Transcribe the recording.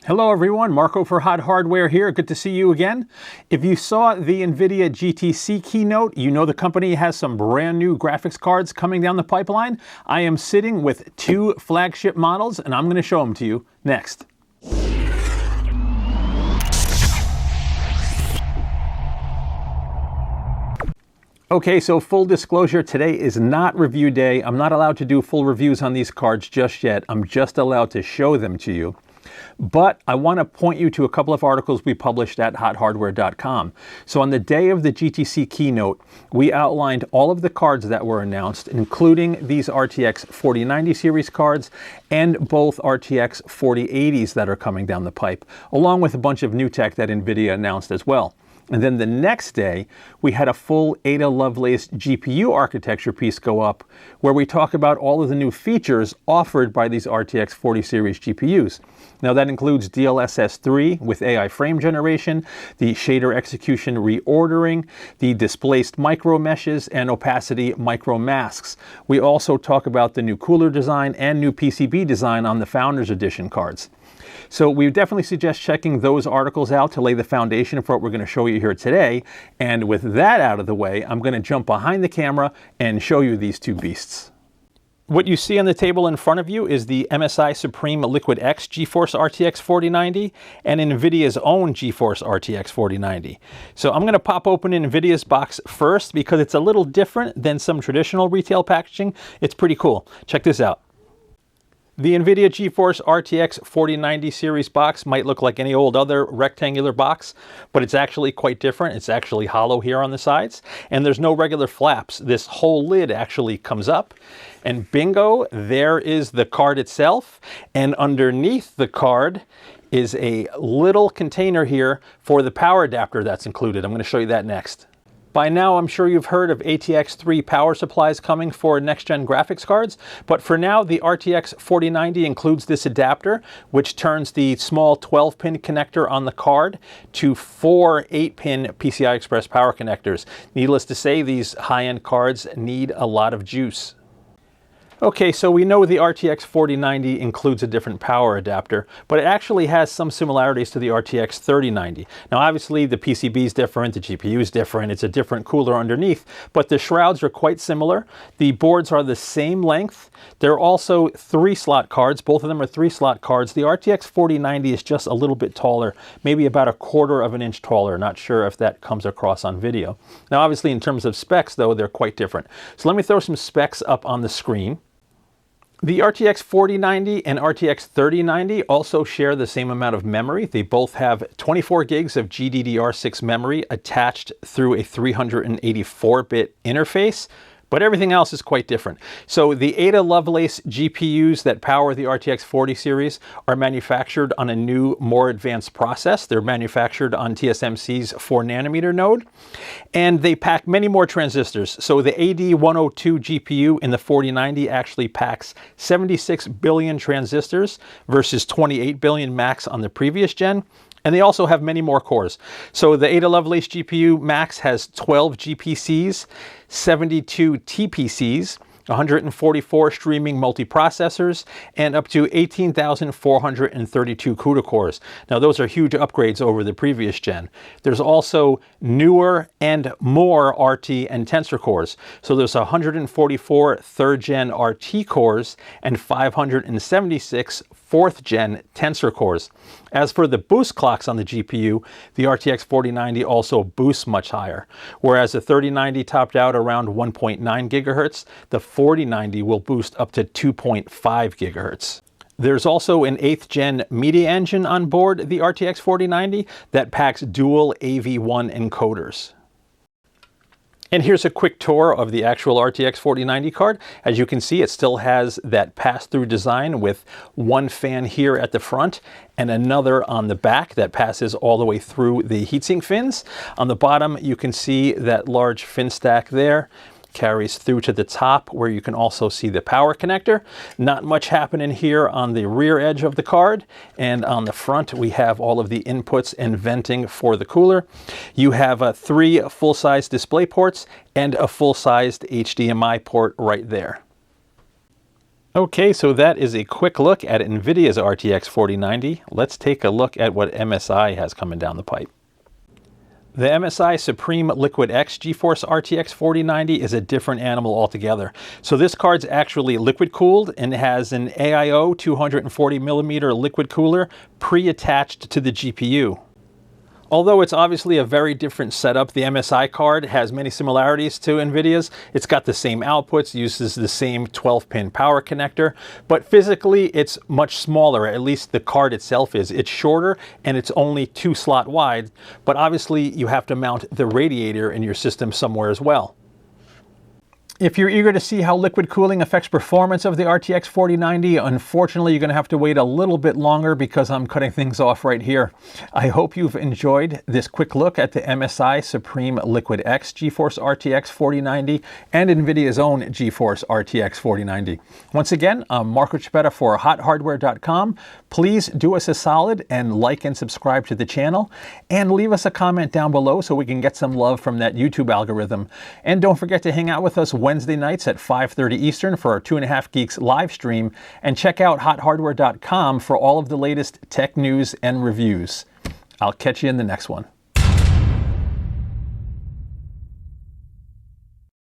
Hello everyone, Marco for Hot Hardware here. Good to see you again. If you saw the NVIDIA GTC keynote, you know the company has some brand new graphics cards coming down the pipeline. I am sitting with two flagship models and I'm going to show them to you next. Okay, so full disclosure, today is not review day. I'm not allowed to do full reviews on these cards just yet. I'm just allowed to show them to you. But I want to point you to a couple of articles we published at hothardware.com. So on the day of the GTC keynote, we outlined all of the cards that were announced, including these RTX 4090 series cards and both RTX 4080s that are coming down the pipe, along with a bunch of new tech that NVIDIA announced as well. And then the next day, we had a full Ada Lovelace GPU architecture piece go up where we talk about all of the new features offered by these RTX 40 series GPUs. Now that includes DLSS 3 with AI frame generation, the shader execution reordering, the displaced micro meshes, and opacity micro masks. We also talk about the new cooler design and new PCB design on the Founders Edition cards. So we definitely suggest checking those articles out to lay the foundation for what we're going to show you here today. And with that out of the way, I'm going to jump behind the camera and show you these two beasts. What you see on the table in front of you is the MSI Supreme Liquid X GeForce RTX 4090 and NVIDIA's own GeForce RTX 4090. So I'm going to pop open NVIDIA's box first because it's a little different than some traditional retail packaging. It's pretty cool. Check this out. The NVIDIA GeForce RTX 4090 series box might look like any old other rectangular box, but it's actually quite different. It's actually hollow here on the sides, and there's no regular flaps. This whole lid actually comes up, and bingo, there is the card itself, and underneath the card is a little container here for the power adapter that's included. I'm going to show you that next. By now, I'm sure you've heard of ATX 3 power supplies coming for next-gen graphics cards, but for now, the RTX 4090 includes this adapter, which turns the small 12-pin connector on the card to 4 8-pin PCI Express power connectors. Needless to say, these high-end cards need a lot of juice. Okay, so we know the RTX 4090 includes a different power adapter, but it actually has some similarities to the RTX 3090. Now obviously the PCB is different, the GPU is different, it's a different cooler underneath, but the shrouds are quite similar. The boards are the same length. They're also 3-slot cards, both of them are 3-slot cards. The RTX 4090 is just a little bit taller, maybe about 1/4 of an inch taller. Not sure if that comes across on video. Now obviously in terms of specs though, they're quite different. So let me throw some specs up on the screen. The RTX 4090 and RTX 3090 also share the same amount of memory. They both have 24 gigs of GDDR6 memory attached through a 384-bit interface. But everything else is quite different. So the Ada Lovelace GPUs that power the RTX 40 series are manufactured on a new, more advanced process. They're manufactured on TSMC's 4nm node, and they pack many more transistors. So the AD102 GPU in the 4090 actually packs 76 billion transistors versus 28 billion max on the previous gen. And they also have many more cores. So the Ada Lovelace GPU Max has 12 GPCs, 72 TPCs, 144 streaming multiprocessors, and up to 18,432 CUDA cores. Now those are huge upgrades over the previous gen. There's also newer and more RT and Tensor cores. So there's 144 3rd-gen RT cores and 576 4th-gen Tensor cores. As for the boost clocks on the GPU, the RTX 4090 also boosts much higher. Whereas the 3090 topped out around 1.9 gigahertz, the 4090 will boost up to 2.5 gigahertz. There's also an 8th-gen media engine on board the RTX 4090 that packs dual AV1 encoders. And here's a quick tour of the actual RTX 4090 card. As you can see, it still has that pass-through design with one fan here at the front and another on the back that passes all the way through the heatsink fins. On the bottom, you can see that large fin stack there. Carries through to the top where you can also see the power connector. Not much happening here on the rear edge of the card, and on the front we have all of the inputs and venting for the cooler. You have 3 full-size display ports and a full-sized HDMI port right there. Okay, so that is a quick look at NVIDIA's RTX 4090. Let's take a look at what MSI has coming down the pipe. The MSI Supreme Liquid X GeForce RTX 4090 is a different animal altogether. So this card's actually liquid cooled and has an AIO 240mm liquid cooler pre-attached to the GPU. Although it's obviously a very different setup, the MSI card has many similarities to NVIDIA's. It's got the same outputs, uses the same 12-pin power connector, but physically it's much smaller, at least the card itself is. It's shorter and it's only 2-slot wide, but obviously you have to mount the radiator in your system somewhere as well. If you're eager to see how liquid cooling affects performance of the RTX 4090, unfortunately you're going to have to wait a little bit longer because I'm cutting things off right here. I hope you've enjoyed this quick look at the MSI Supreme Liquid X GeForce RTX 4090 and NVIDIA's own GeForce RTX 4090. Once again, I'm Marco Chiappetta for HotHardware.com. Please do us a solid and like and subscribe to the channel, and leave us a comment down below so we can get some love from that YouTube algorithm. And don't forget to hang out with us Wednesday nights at 5:30 Eastern for our 2.5 Geeks live stream, and check out HotHardware.com for all of the latest tech news and reviews. I'll catch you in the next one.